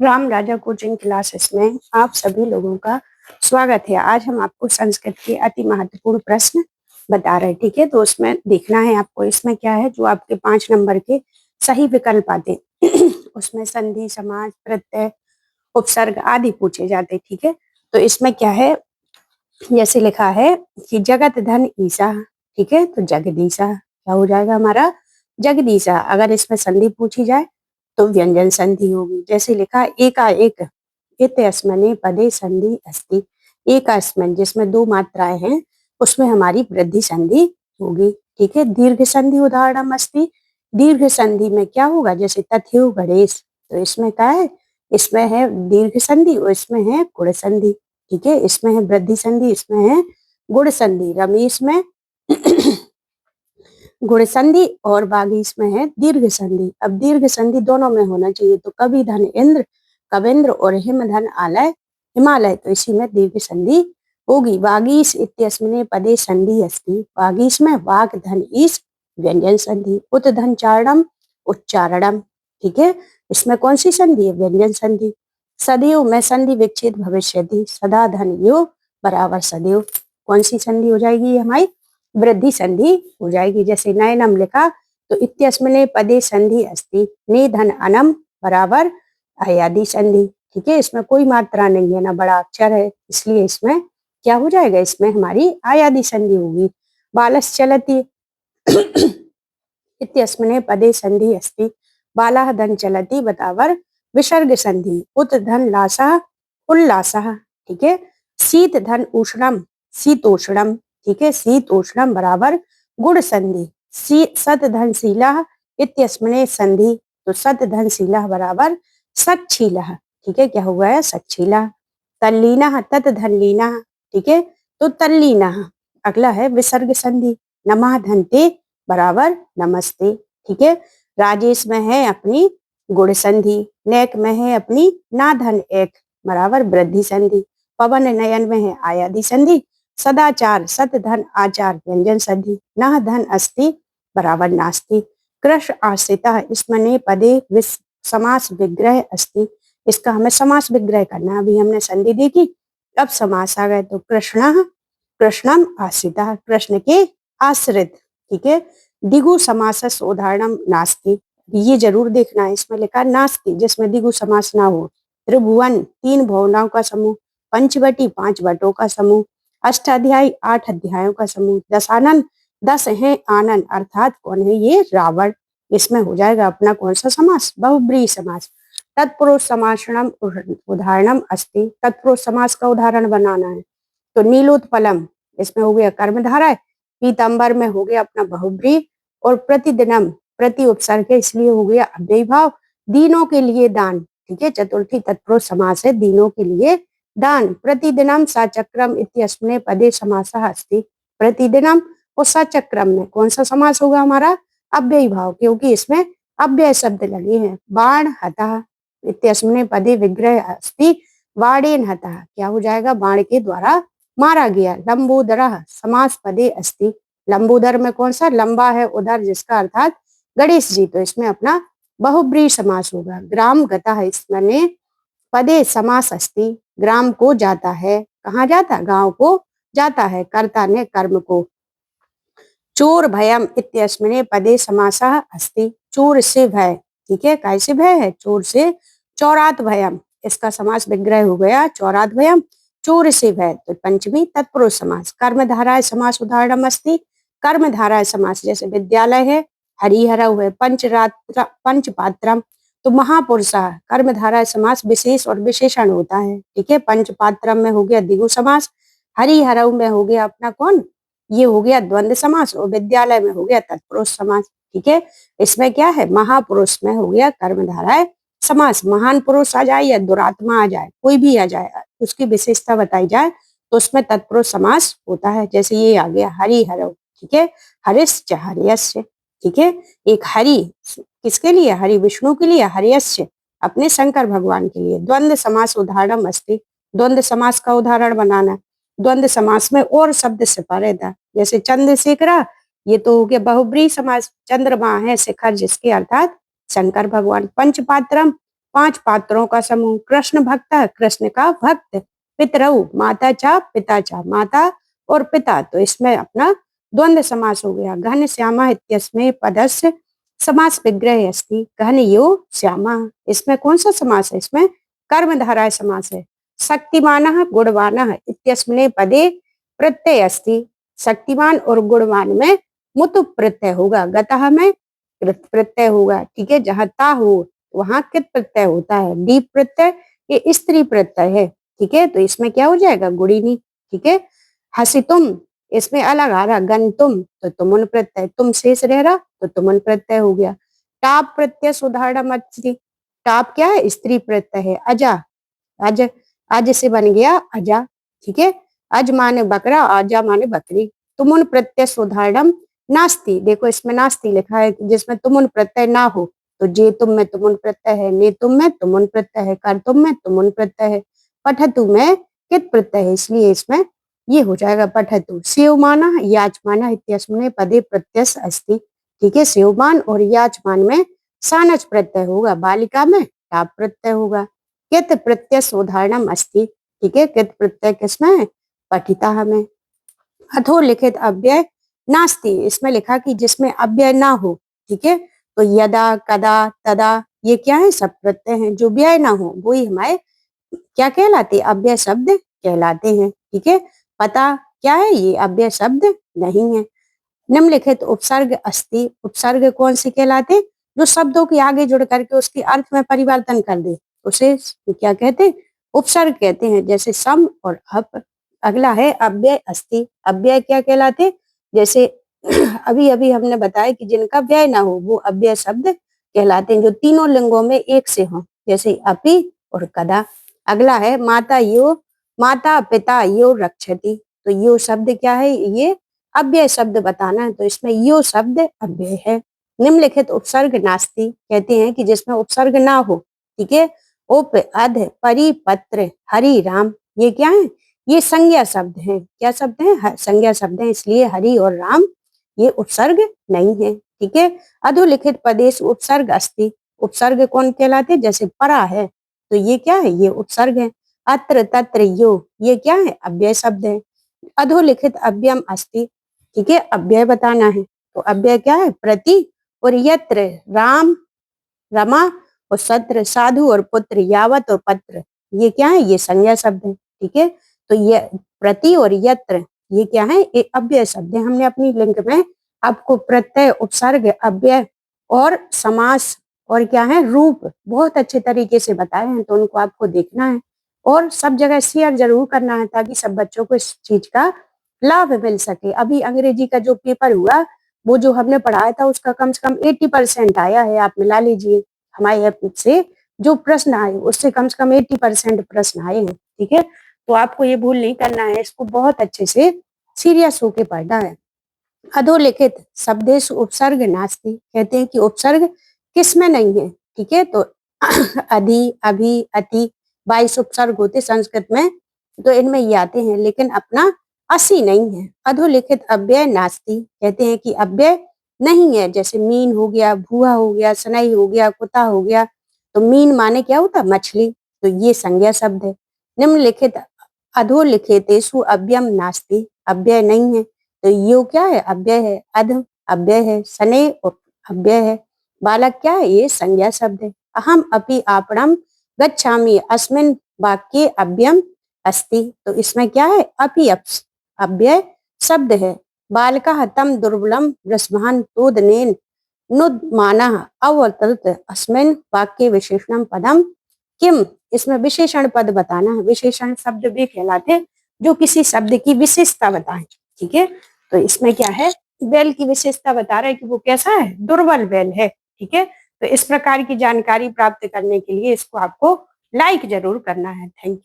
राम राजा coaching classes में आप सभी लोगों का स्वागत है। आज हम आपको संस्कृत के अति महत्वपूर्ण प्रश्न बता रहे हैं, ठीक है। तो उसमें देखना है आपको, इसमें क्या है जो आपके 5 नंबर के सही विकल्प आते उसमें संधि, समास, प्रत्यय, उपसर्ग आदि पूछे जाते, ठीक है। तो इसमें क्या है, जैसे लिखा है कि जगत धन ईसा, ठीक है। तो जगदीशा क्या हो जाएगा हमारा, जगदीशा। अगर इसमें संधि पूछी जाए तो व्यंजन संधि होगी। जैसे लिखा एकाएक इत्यस्मने पदे संधि अस्ति, एकास्मन जिसमें 2 मात्राएं हैं उसमें हमारी वृद्धि संधि होगी, ठीक है। दीर्घ संधि उदाहरण अस्ति, दीर्घ संधि में क्या होगा, जैसे तथ्यो गणेश, तो इसमें क्या है, इसमें है दीर्घ संधि और इसमें है गुण संधि, ठीक है। इसमें है वृद्धि संधि, इसमें है गुण संधि। रमेश में गुण संधि और बागीश में है दीर्घ संधि। अब दीर्घ संधि दोनों में होना चाहिए, तो कवि धन इंद्र, कविंद्र, और हिम धन आलय, हिमालय, तो इसी में दीर्घ संधि होगी। वागीश इत्यस्मिने पदे संधि अस्ति, वागीश में वाक धन ईश व्यंजन संधि। उत धन चारणम उच्चारणम, ठीक है। इसमें कौन सी संधि है, व्यंजन संधि। सदैव में संधि विच्छेद भविष्यति, सदा धन यो बराबर सदैव, कौन सी संधि हो जाएगी हमारी, वृद्धि संधि हो जाएगी। जैसे नयनम लिखा तो इत्यस्मिने पदे संधि अस्ति, ने धन अनम बराबर अयादि संधि, ठीक है। इसमें कोई मात्रा नहीं है, ना बड़ा अक्षर है, इसलिए इसमें क्या हो जाएगा, इसमें हमारी आयादि संधि होगी। बालस चलती इत्यस्मिने पदे संधि अस्ति, बाला धन चलती बराबर विसर्ग संधि। उत धन लासा उल्लासः, ठीक है। शीत धन उष्णम शीतोष्णम, ठीक है। शीतोष्णम बराबर गुण संधि। सत धन शीला इत्यस्मिने संधि, तो सत धन शीला बराबर सच्छीला, ठीक है। क्या हुआ है, सच्छीला। तल्लीना तत धन लीना, ठीक है। तो तल्लीना अगला है विसर्ग संधि। नमः धनते बराबर नमस्ते, ठीक है। राजेश में है अपनी गुण संधि, नेक में है अपनी ना धन एक बराबर वृद्धि संधि। पवन नयन में है आयादि संधि। सदाचार सत धन आचार व्यंजन संधि। नह धन अस्ति बराबर नास्ति। कृष आश्रिता इसमने पदे समास विग्रह अस्ति, इसका हमें समास विग्रह करना है। अभी हमने संधि देखी, अब समास आ गए। तो कृष्ण कृष्णम आश्रिता, कृष्ण के आश्रित, ठीक है। दिगु समासस उदाहरणम नास्ति, ये जरूर देखना है, इसमें लिखा नास्ति जिसमें दिगु समास ना हो। त्रिभुवन 3 भुवनों का समूह। पंचवटी 5 वटों का समूह। अष्टाध्यायी 8 अध्यायों का समूह। दशानन 10 है आनंद, अर्थात कौन है ये, रावण। इसमें हो जाएगा अपना कौन सा समास, बहुब्रीहि समास। तत्पुरुष समासनम उदाहरणम अस्ति, तत्पुरुष समास का उदाहरण बनाना है। तो नीलोत्पलम इसमें हो गया कर्मधारय, पीताम्बर में हो गया अपना बहुब्रीहि, और प्रतिदिनम प्रति उपसर्ग है इसलिए हो गया अव्ययी भाव। दीनों के लिए दान, ठीक है। चतुर्थी तत्पुरुष समास है, दीनों के लिए दान। प्रतिदिनम सचक्रम इत्यस्मिने पदे समासः अस्ति, प्रतिदिनम और सचक्रम में कौन सा समास होगा हमारा, अव्ययी भाव, क्योंकि इसमें अव्यय शब्द लगे हैं। बाण हतः इत्यस्मिने पदे विग्रह अस्ति, बाणेन हतः क्या हो जाएगा, बाण के द्वारा मारा गया। लंबोदरः समास पदे अस्ति, लंबोदर में कौन सा, लंबा है उधर जिसका अर्थात गणेश जी, तो इसमें अपना बहुब्रीहि समास होगा। ग्राम गतः इसमें पदे समास अस्ति, ग्राम को जाता है, कहाँ जाता, गांव को जाता है, कर्ता ने कर्म को। चोर भयम इत्यस्मिने पदे समासः अस्ति, चोर से भय, ठीक है। कैसे भय है, चोर से। चौरात भयम इसका समास विग्रह हो गया चौरात भयम, चोर से भय, तो पंचमी तत्पुरुष समास। कर्मधाराय समास उदाहरणम अस्ति, कर्मधाराय समास जैसे विद्यालय है, हरिहरऊ है, पंचरात्र पंचपात्रम, तो महापुरुषः कर्मधाराय समास विशेष और विशेषण होता है, ठीक है। पंचपात्रम में हो गया द्विगु समास, हरिहरऊ में हो गया अपना कौन, ये हो गया द्वंद्व समास, और विद्यालय में हो गया तत्पुरुष समास, ठीक है। इसमें क्या है, महापुरुष में हो गया कर्मधाराय समास। महान पुरुष आ जाए या दुरात्मा आ जाए, कोई भी आ जाए, उसकी विशेषता बताई जाए तो उसमें तत्पुरुष समास होता है। जैसे ये आ गया हरिहरऊ, ठीक है। हरिश्च हरियश्च, ठीक है। एक हरि किसके लिए, हरि विष्णु के लिए, हरियश्च अपने शंकर भगवान के लिए। द्वंद्व समास उदाहरणम अस्ति, द्वंद्व समास का उदाहरण बनाना। द्वंद्व समास में और शब्द से परे था, जैसे चंद्रशेखरा, ये तो हो गया बहुब्रीहि समास, चंद्रमा है शिखर जिसके अर्थात शंकर भगवान। पंचपात्रम 5 पात्रों का समूह। कृष्ण भक्त, कृष्ण का भक्त। पितरऊ, माता चा पिता चा, माता और पिता, तो इसमें अपना द्वंद्व समास हो गया। घन श्यामा इत्यस्मै पदस्य समास विग्रह अस्ति। घन यो श्यामा, इसमें कौन सा समास है? इसमें कर्मधारय समास है। शक्तिमानः गुणवानः इत्यस्मिन् पदे प्रत्यय अस्ति। शक्तिमान और गुणवान में मुतु प्रत्यय होगा, गतः में कृत प्रत्यय होगा। ठीक है, जहां ता हो वहां कित प्रत्यय होता है। दीप प्रत्यय ये स्त्री प्रत्यय है। ठीक है, तो इसमें क्या हो जाएगा? गुणिनी। ठीक है, हसी तुम, इसमें अलग आ रहा। गन तुम, तो तुमुन प्रत्यय। तुम शेष रह रहा तो तुमुन प्रत्यय हो गया। टाप प्रत्यय सुधारण मत्स्य, टाप क्या है? स्त्री प्रत्यय है। अजा, अज, अज से बन गया अजा। ठीक है, अज माने बकरा, आजा माने बकरी। तुमुन प्रत्यय सुधारणम नास्ति, देखो इसमें नास्ति लिखा है, जिसमें तुमुन प्रत्यय ना हो। तो जे तुम में तुमुन प्रत्यय है, ने तुम में तुमुन प्रत्यय है, कर तुम में तुमुन प्रत्यय है, पठतु में कित प्रत्यय है, इसलिए इसमें ये हो जाएगा पठतु। सेवमाना याचमाना इत्यस्मिन् पदे प्रत्यय अस्ति। ठीक है, सेवमान और याचमान में सानच प्रत्यय होगा। बालिका में टाप प्रत्यय होगा। कित प्रत्यय उदाहरणम अस्ति। ठीक है, कित प्रत्यय किसमें है? पठिता हमें। अधोलिखित अव्यय नास्ति, इसमें लिखा कि जिसमें अव्यय ना हो। ठीक है, तो यदा, कदा, तदा ये क्या है? सब प्रत्यय हैं। जो व्यय ना हो वही हमारे क्या कहलाते? अव्यय शब्द कहलाते हैं। ठीक है, पता क्या है? ये अव्यय शब्द नहीं है। निम्नलिखित उपसर्ग अस्ति, उपसर्ग कौन से कहलाते? जो शब्दों के आगे जुड़ करके उसके अर्थ में परिवर्तन कर दे उसे क्या कहते हैं? उपसर्ग कहते हैं। जैसे सम और अप। अगला है अव्यय अस्ति। अव्यय क्या कहलाते? जैसे अभी अभी हमने बताया कि जिनका व्यय ना हो वो अव्यय शब्द कहलाते हैं, जो तीनों लिंगों में एक से हो, जैसे अपि और कदा। अगला है माता यो, माता पिता यो रक्षति, तो यो शब्द क्या है? ये अव्यय शब्द बताना है, तो इसमें यो शब्द अव्यय है। निम्नलिखित उपसर्ग नास्ति, कहते हैं कि जिसमें उपसर्ग ना हो। ठीक है, उप, अध, परि, पत्र, हरि, राम ये क्या है? ये संज्ञा शब्द हैं। क्या शब्द हैं? संज्ञा शब्द हैं, इसलिए हरि और राम ये उपसर्ग नहीं है। ठीक है, अधोलिखित पदेश उपसर्ग अस्ति, उपसर्ग कौन कहलाते? जैसे परा है तो ये क्या है? ये उपसर्ग है। अत्र, तत्र, यो ये क्या है? अव्यय शब्द है। अधोलिखित अव्ययम अस्ति। ठीक है, अव्यय बताना है, तो अव्यय क्या है? प्रति और यत्र, राम, रमा और सत्र, साधु और पुत्र, यावत और पत्र ये क्या है? ये संज्ञा शब्द है। ठीक है, तो ये प्रति और यत्र ये क्या है? ये अव्यय शब्द है। हमने अपनी लिंक में आपको प्रत्यय, उपसर्ग, अव्यय और समास और क्या है? रूप बहुत अच्छे तरीके से बताए हैं, तो उनको आपको देखना है और सब जगह शेयर जरूर करना है, ताकि सब बच्चों को इस चीज का लाभ मिल सके। अभी अंग्रेजी का जो पेपर हुआ वो जो हमने पढ़ाया था उसका कम से कम 80% आया है। आप मिला लीजिए, हमारे ऐप से जो प्रश्न आए उससे कम से कम 80% प्रश्न आए हैं। ठीक है, तो आपको ये भूल नहीं करना है, इसको बहुत अच्छे से सीरियस होके पढ़ना है। अधोलिखित शब्देश उपसर्ग नास्ति, कहते हैं कि उपसर्ग किसमें नहीं है। ठीक है, तो अधि, अभि, अति 22 उपसर्ग होते संस्कृत में, तो इनमें ये आते हैं, लेकिन अपना 80 नहीं है। अधोलिखित अव्यय नास्ति, कहते हैं कि अव्यय नहीं है। जैसे मीन हो गया, भुआ हो गया, सनई हो गया, कुत्ता हो गया, तो मीन माने क्या होता? मछली, तो ये संज्ञा शब्द है। निम्नलिखित अधोलिखितेषु अव्ययम नास्ति, अव्यय नहीं है, तो यो क्या है? अव्यय है। अध अव्यय है, सने अव्यय है, बालक क्या है? ये संज्ञा शब्द है। अहम अपि आपणम गच्छामि अस्मिन् वाक्ये अव्ययम अस्ति, तो इसमें क्या है? अपि अव्यय शब्द है। बालकः तम दुर्बलम वृषभान तोदनेन नुद्मानः अवर्तत अस्मिन् वाक्ये विशेषणम पदम किम, इसमें विशेषण पद बताना है। विशेषण शब्द भी कहलाते हैं जो किसी शब्द की विशेषता बताएं। ठीक है, तो इसमें क्या है? बैल की विशेषता बता रहा है कि वो कैसा है? दुर्बल बैल है। ठीक है, तो इस प्रकार की जानकारी प्राप्त करने के लिए इसको आपको लाइक जरूर करना है। Thank you.